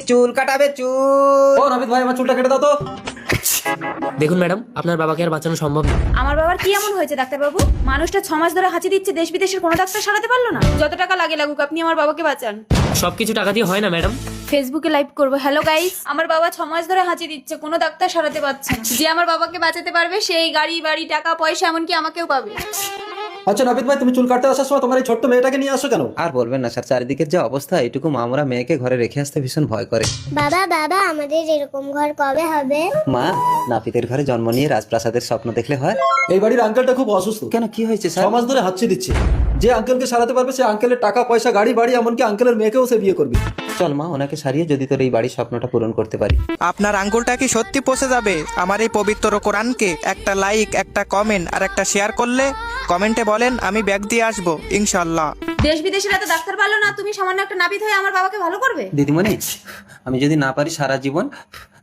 চুল কাটাবে চুল। ও নাপিত ভাই, আমার চুলটা কেটে দাও তো। দেখুন ম্যাডাম, আপনার বাবাকে আর বাঁচানো সম্ভব না। আমার বাবার কি এমন হয়েছে ডাক্তারবাবু? মানুষটা 6 মাস ধরে হাঁচি দিচ্ছে, দেশ বিদেশের কোনো ডাক্তার সারাতে পারলো না। যত টাকা লাগে লাগুক, আপনি আমার বাবাকে বাঁচান। সবকিছু টাকা দিয়ে হয় না ম্যাডাম। ফেসবুকে লাইভ করবো। হ্যালো গাইস, আমার বাবা 6 মাস ধরে হাঁচি দিচ্ছে, কোনো ডাক্তার সারাতে পারছে না। যে আমার বাবাকে বাঁচাতে পারবে সেই গাড়ি বাড়ি টাকা পয়সা এমনকি আমাকেও পাবে। আচ্ছা নাপিত ভাই, তুমি চুল কাটতে আসার সময় তোমার এই ছোট্ট মেয়েটাকে নিয়ে আসো কেন? আর বলবেন না স্যার, চারিদিকের যে অবস্থা, এটুকু মামরা মেয়েকে ঘরে রেখে আসতে ভীষণ ভয় করে। বাবা বাবা, আমাদের এরকম ঘর কবে হবে? মা, নাপিতের ঘরে জন্ম নিয়ে রাজপ্রাসাদের স্বপ্ন দেখলে হয়? এই বাড়ির আঙ্কেলটা খুব অসুস্থ। কেন, কি হয়েছে স্যার? 6 মাস ধরে হাঁচি দিচ্ছে। যে আঙ্কেলকে সারাতে পারবে সে আঙ্কেলের টাকা পয়সা গাড়ি বাড়ি এমনকি আঙ্কেলের মেয়েকেও সে বিয়ে করবে। চল মা, ওনাকে সারিয়ে যদি তোর এই বাড়ির স্বপ্নটা পূরণ করতে পারি। আপনার আঙ্গুলটা কি সত্যি পচে যাবে আমার এই পবিত্র কোরআনকে একটা লাইক, একটা কমেন্ট আর একটা শেয়ার করলে? কমেন্টে বলেন, আমি ব্যাগ দিয়ে আসবো ইনশাল্লাহ। দেশ বিদেশের এত ডাক্তার পারলো না, তুমি সামান্য একটা নাপিত হয়ে আমার বাবাকে ভালো করবে? দিদিমণি, আমি যদি না পারি সারা জীবন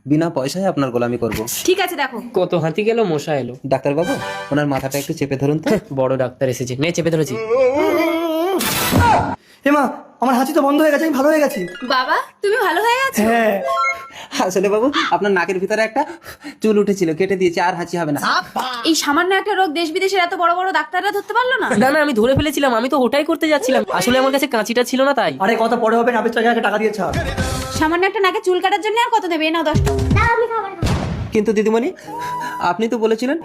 বিনা পয়সায় আপনার গোলামি করব। ঠিক আছে, দেখো কত হাতি গেল মশা এলো। ডাক্তার বাবু, ওনার মাথাটা একটু চেপে ধরুন তো। বড় ডাক্তার এসেছে, নে চেপে ধরেছি। হেমা, আমার হাঁচি তো বন্ধ হয়ে গেছে, আমি ভালো হয়ে গেছি। বাবা, তুমি ভালো হয়ে গেছো? হ্যাঁ। আসলে বাবু, আপনার নাকের ভিতরে একটা চুল উঠেছিল, কেটে দিয়েছে, আর হাঁচি হবে না। এই সামান্য একটা রোগ দেশ বিদেশের এত বড় বড় ডাক্তাররা ধরতে পারলো না? না না, আমি ধরে ফেলেছিলাম, আমি তো ওটাই করতে যাচ্ছিলাম। আসলে আমার কাছে কাঁচিটা ছিল না, তাই। আরে কত পরে হবে, নাপিত টাকা টাকা দিয়ে ছাড়। সামান্য একটা নাকে চুল কাটার জন্য আর কত নেবে? নাও 10 টাকা। দাও, আমি খাবার খাবো। কিন্তু দিদিমণি, আপনি তো বলেছিলেন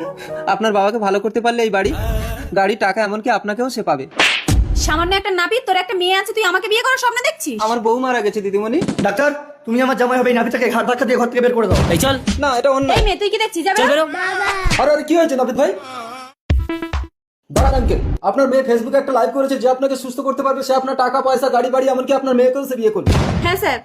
আপনার বাবাকে ভালো করতে পারলে এই বাড়ি গাড়ি টাকা এমনকি আপনাকেও সে পাবে। সামান্য একটা নাপিত, তোর একটা মেয়ে আছে, তুই আমাকে বিয়ে করার স্বপ্ন দেখছিস? আমার বউ মারা গেছে দিদিমণি। ডাক্তার, তুমি আমার জামাই হবে, এই নাপিতটাকে ঘাট ধাক্কা দিয়ে ঘর থেকে বের করে দাও। এই চল, না, এটা অন্য। এই মেয়ে, তুই কি দেখছিস? যাবে চল না? বেরো। আরে আরে, কি হয়েছে নাপিত ভাই? দাঁড়ান আঙ্কেল, আপনার মেয়ে ফেসবুকে একটা লাইভ করেছে, যে আপনাকে সুস্থ করতে পারবে সে আপনার টাকা পয়সা গাড়ি বাড়ি এমনকি আপনার মেয়েকেও সে বিয়ে করবে। হ্যাঁ স্যার।